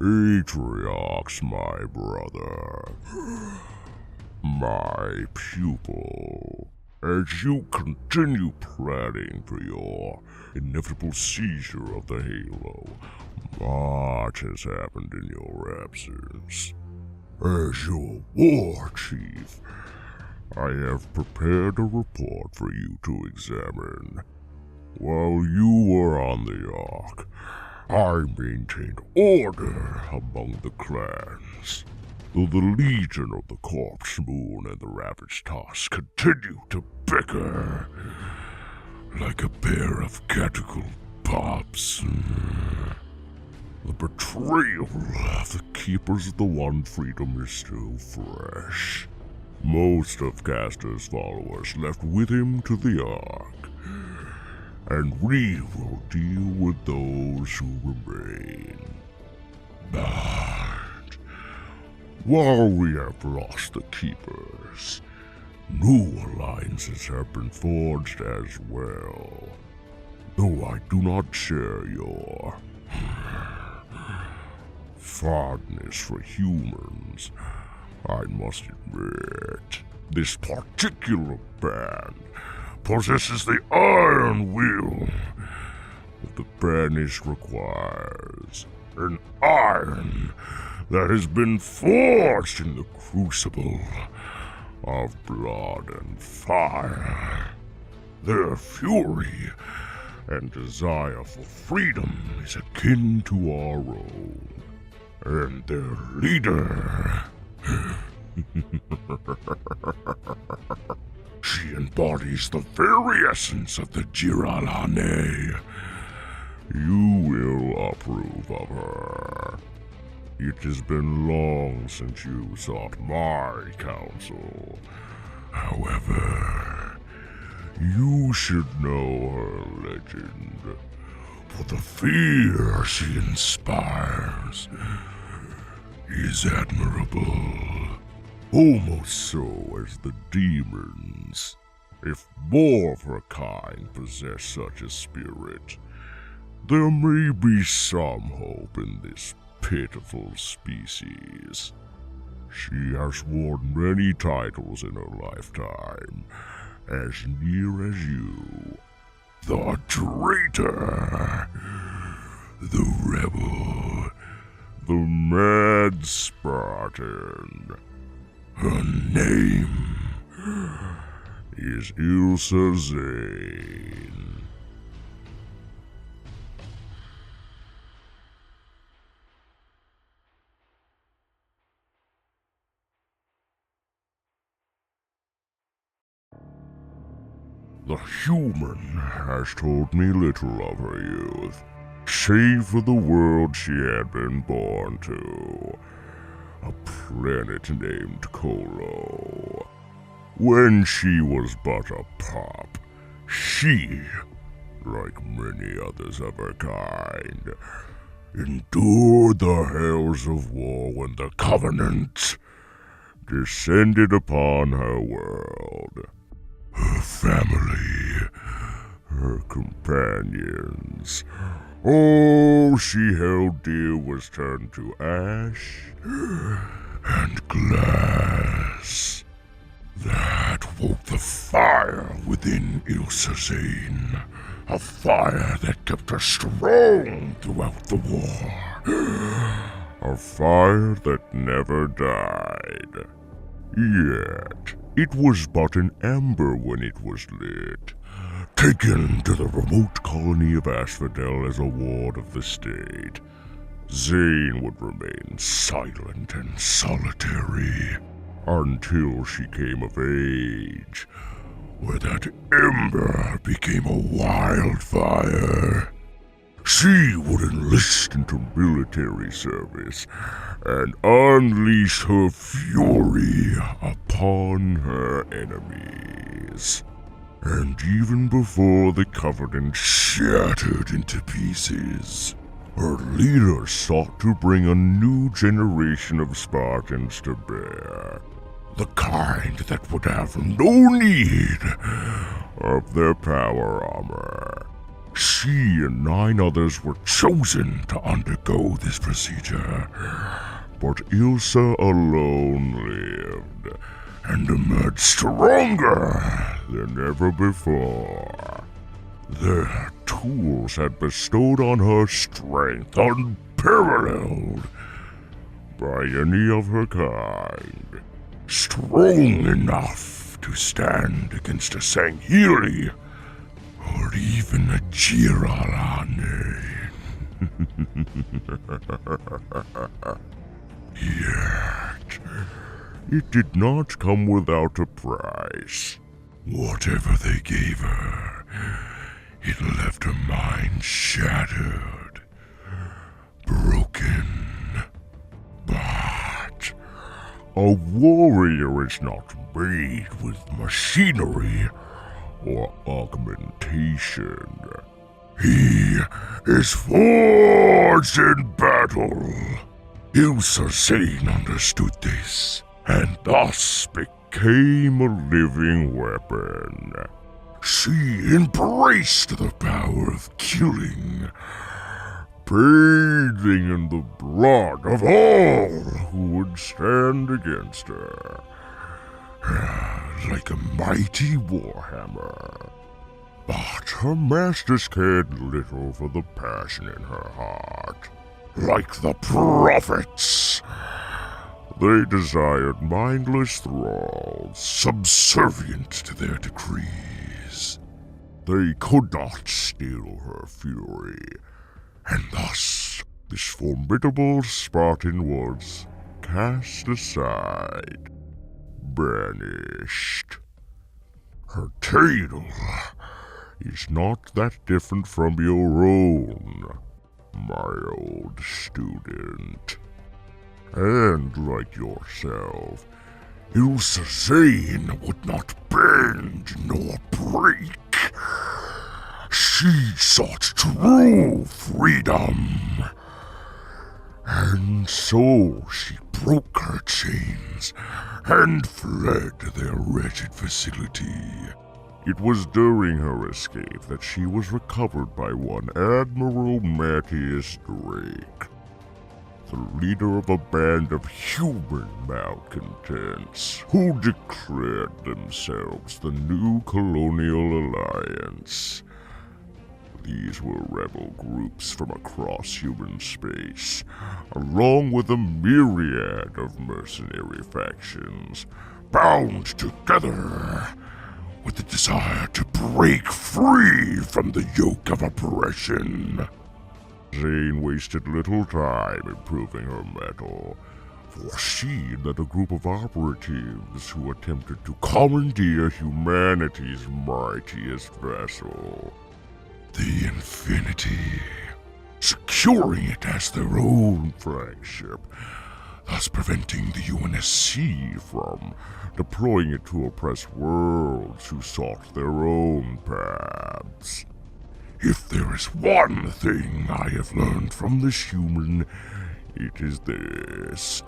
Atriox, my brother. My pupil. As you continue planning for your inevitable seizure of the Halo, much has happened in your absence. As your war chief, I have prepared a report for you to examine. While you were on the Ark, I maintained order among the clans, though the Legion of the Corpse Moon and the Ravaged Tusk continue to bicker like a pair of catechal pups. The betrayal of the Keepers of the One Freedom is still fresh. Most of Castor's followers left with him to the Ark, and we will deal with those who remain. But while we have lost the Keepers, new alliances have been forged as well. Though I do not share your fondness for humans, I must admit, this particular band possesses the iron will that the Banished requires. An iron that has been forged in the crucible of blood and fire. Their fury and desire for freedom is akin to our own. And their leader... She embodies the very essence of the Jiralane. You will approve of her. It has been long since you sought my counsel. However, you should know her legend, for the fear she inspires is admirable, almost so as the demons. If more of her kind possess such a spirit, there may be some hope in this pitiful species. She has worn many titles in her lifetime, as near as you. The traitor, the rebel, the mad Spartan. Her name is Ilsa Zane. The human has told me little of her youth, save for the world she had been born to, a planet named Colo. When she was but a pup, she, like many others of her kind, endured the hells of war when the Covenant descended upon her world. Her family, her companions, all she held dear was turned to ash and glass. That woke the fire within Ilsa Zane, a fire that kept her strong throughout the war, a fire that never died. Yet, it was but an ember when it was lit, taken to the remote colony of Asphodel as a ward of the state. Zane would remain silent and solitary until she came of age, where that ember became a wildfire. She would enlist into military service and unleash her fury upon her enemies. And even before the Covenant shattered into pieces, her leader sought to bring a new generation of Spartans to bear, the kind that would have no need of their power armor. She and 9 others were chosen to undergo this procedure, but Ilsa alone lived and emerged stronger than ever before. Their tools had bestowed on her strength unparalleled by any of her kind, strong enough to stand against a Sanghiri or even a Jiralane. Yet, it did not come without a price. Whatever they gave her, it left her mind shattered, broken. But a warrior is not made with machinery or augmentation. He is forged in battle. Ilsa Zane understood this, and thus became a living weapon. She embraced the power of killing, bathing in the blood of all who would stand against her, like a mighty warhammer. But her masters cared little for the passion in her heart. Like the prophets, they desired mindless thralls, subservient to their decrees. They could not still her fury, and thus this formidable Spartan was cast aside, banished. Her tale is not that different from your own, my old student. And like yourself, Ilsa Zane would not bend nor break. She sought true freedom. And so she broke her chains and fled their wretched facility. It was during her escape that she was recovered by one Admiral Matthias Drake, the leader of a band of human malcontents who declared themselves the new Colonial Alliance. These were rebel groups from across human space, along with a myriad of mercenary factions, bound together with the desire to break free from the yoke of oppression. Zane wasted little time improving her mettle, for she led a group of operatives who attempted to commandeer humanity's mightiest vessel, the Infinity, securing it as their own flagship, thus preventing the UNSC from deploying it to oppress worlds who sought their own paths. If there is one thing I have learned from this human, it is this.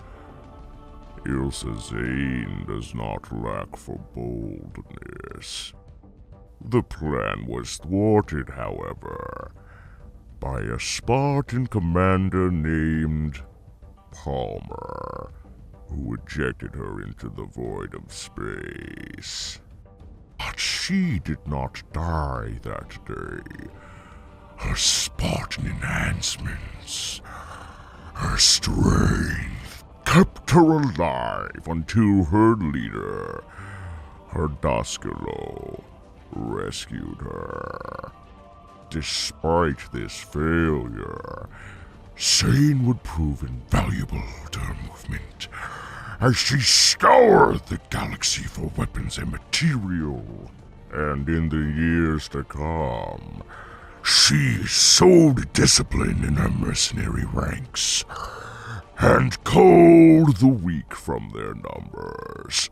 Ilsa Zane does not lack for boldness. The plan was thwarted, however, by a Spartan commander named Palmer, who ejected her into the void of space. But she did not die that day. Her Spartan enhancements, her strength, kept her alive until her leader, her Daskalo, rescued her. Despite this failure, Zane would prove invaluable to her movement, as she scoured the galaxy for weapons and material. And in the years to come, she sowed discipline in her mercenary ranks, and culled the weak from their numbers,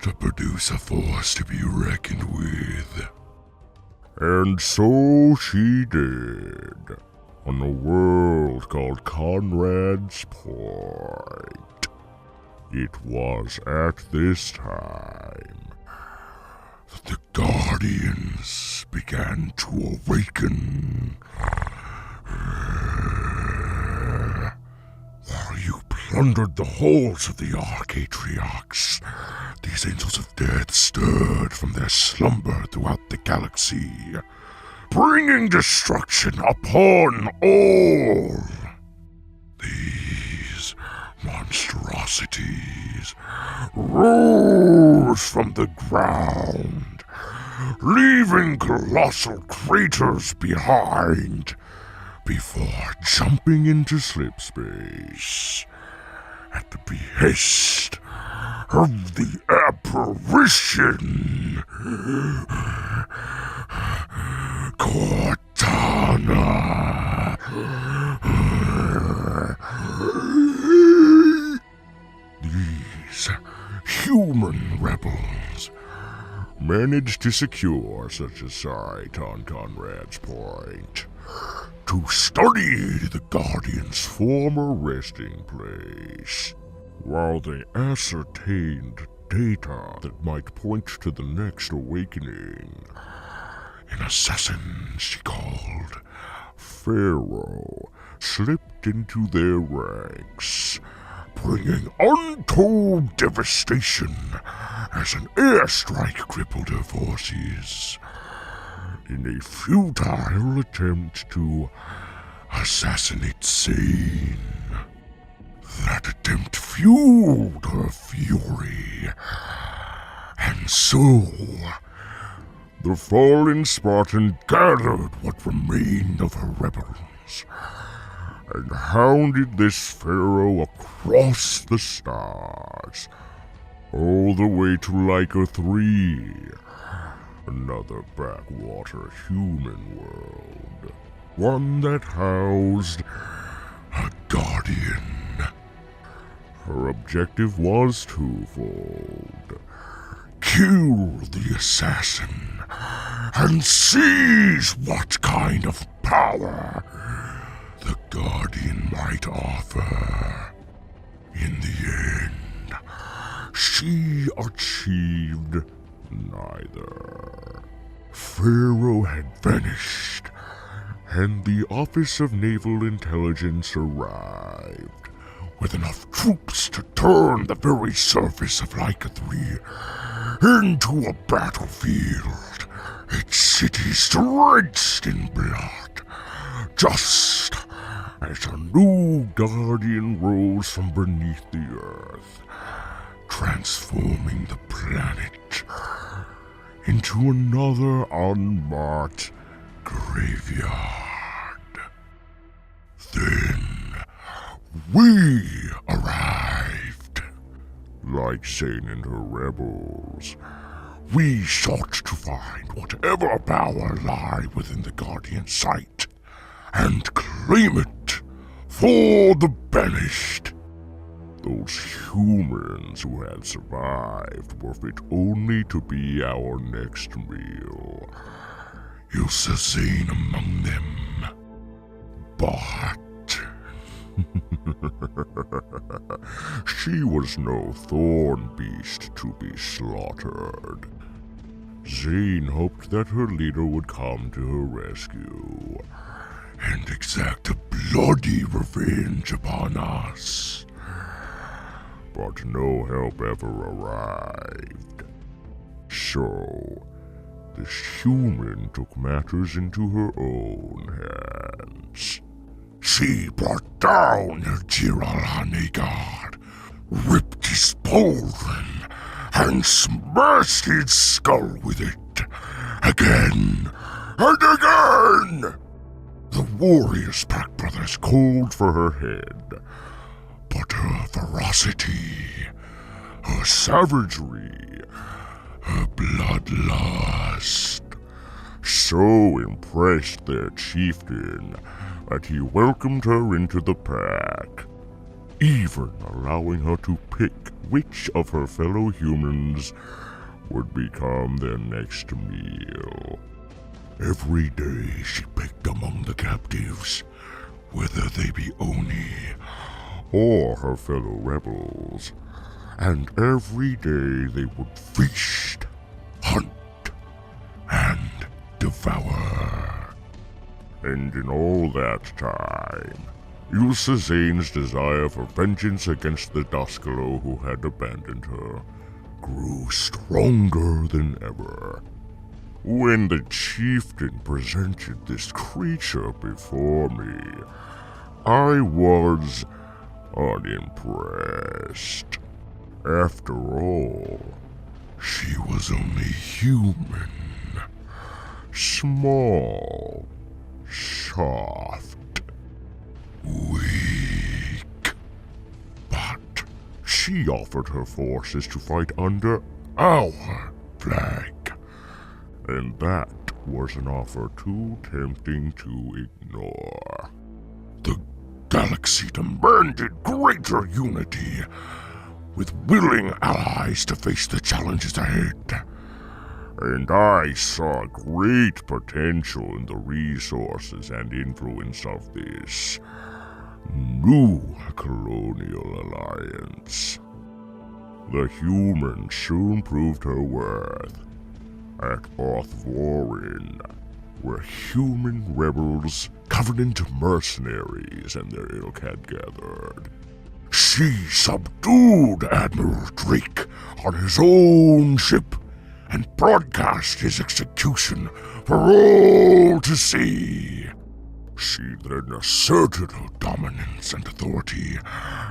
to produce a force to be reckoned with. And so she did, on a world called Conrad's Point. It was at this time that the Guardians began to awaken. While you plundered the halls of the Atriox, these angels of death stirred from their slumber throughout the galaxy, bringing destruction upon all. These monstrosities rose from the ground, leaving colossal craters behind, before jumping into slipspace at the behest of the apparition, Cortana. These human rebels managed to secure such a sight on Conrad's Point to study the Guardian's former resting place, while they ascertained data that might point to the next awakening. An assassin she called Pharaoh slipped into their ranks, bringing untold devastation as an airstrike crippled her forces, in a futile attempt to assassinate Zane. That attempt fueled her fury, and so the fallen Spartan gathered what remained of her rebels and hounded this pharaoh across the stars, all the way to Leica 3, another backwater human world, one that housed a guardian. Her objective was twofold: kill the assassin and seize what kind of power the Guardian might offer. In the end, she achieved neither. Pharaoh had vanished, and the Office of Naval Intelligence arrived, with enough troops to turn the very surface of Leica 3 into a battlefield, its cities drenched in blood, just as a new Guardian rose from beneath the earth, transforming the planet into another unmarked graveyard. Then we arrived. Like Zane and her rebels, we sought to find whatever power lay within the Guardian's sight and claim it for the Banished. Those humans who had survived were fit only to be our next meal. Ilsa Zane among them. But she was no thorn beast to be slaughtered. Zane hoped that her leader would come to her rescue and exact a bloody revenge upon us. But no help ever arrived. So, this human took matters into her own hands. She brought down Hanegar, ripped his pauldron, and smashed his skull with it, again and again. The warriors' pack brothers called for her head, but her ferocity, her savagery, her bloodlust so impressed their chieftain that he welcomed her into the pack, even allowing her to pick which of her fellow humans would become their next meal. Every day she picked among the captives, whether they be Oni or her fellow rebels, and every day they would feast, hunt, and in all that time, Ilsa Zane's desire for vengeance against the Duskalo who had abandoned her grew stronger than ever. When the chieftain presented this creature before me, I was unimpressed. After all, she was only human. Small, soft, weak. But she offered her forces to fight under our flag. And that was an offer too tempting to ignore. The galaxy demanded greater unity, with willing allies to face the challenges ahead. And I saw great potential in the resources and influence of this new colonial alliance. The humans soon proved her worth. At Vorin, where human rebels, Covenant mercenaries, and their ilk had gathered. She subdued Admiral Drake on his own ship and broadcast his execution for all to see. She then asserted her dominance and authority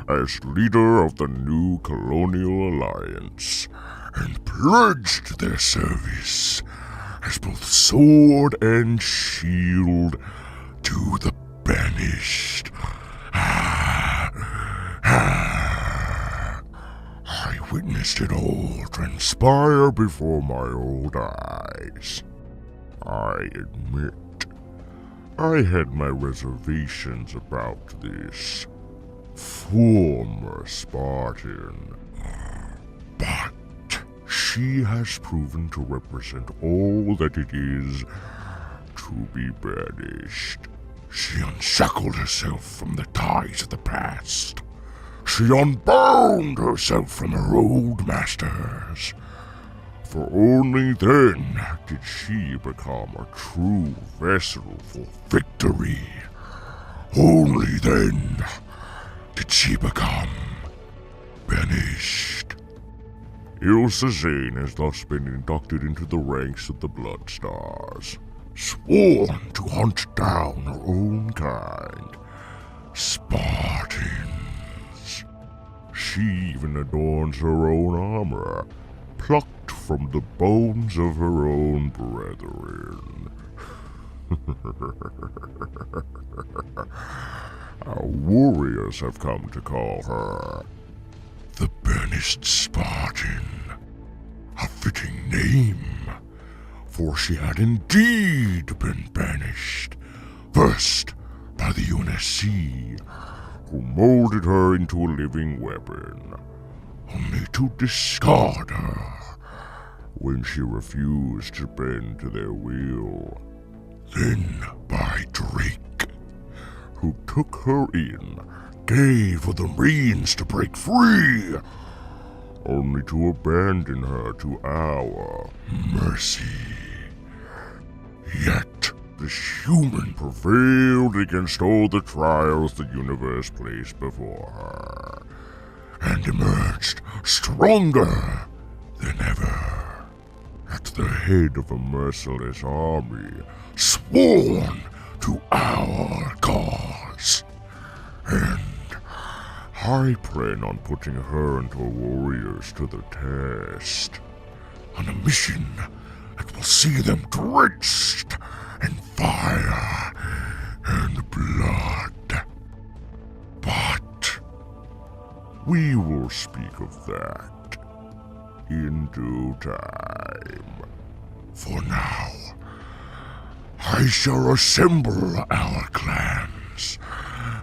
as leader of the new colonial alliance and pledged their service as both sword and shield to the Banished. I witnessed it all transpire before my old eyes. I admit, I had my reservations about this former Spartan, but she has proven to represent all that it is to be banished. She unshackled herself from the ties of the past. She unbound herself from her old masters. For only then did she become a true vessel for victory. Only then did she become banished. Ilsa Zane has thus been inducted into the ranks of the Blood Stars, sworn to hunt down her own kind, Spartans. She even adorns her own armor, plucked from the bones of her own brethren. Our warriors have come to call her the Banished Spartan. A fitting name, for she had indeed been banished, first by the UNSC, who molded her into a living weapon, only to discard her when she refused to bend to their will. Then by Drake, who took her in, gave her the means to break free, only to abandon her to our mercy. Yet this human prevailed against all the trials the universe placed before her, and emerged stronger than ever, at the head of a merciless army sworn to our cause. And I plan on putting her and her warriors to the test, on a mission that will see them drenched in fire and blood. But we will speak of that in due time. For now, I shall assemble our clans,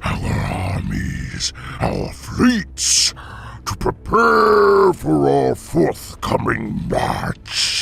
our armies, our fleets, to prepare for our forthcoming march.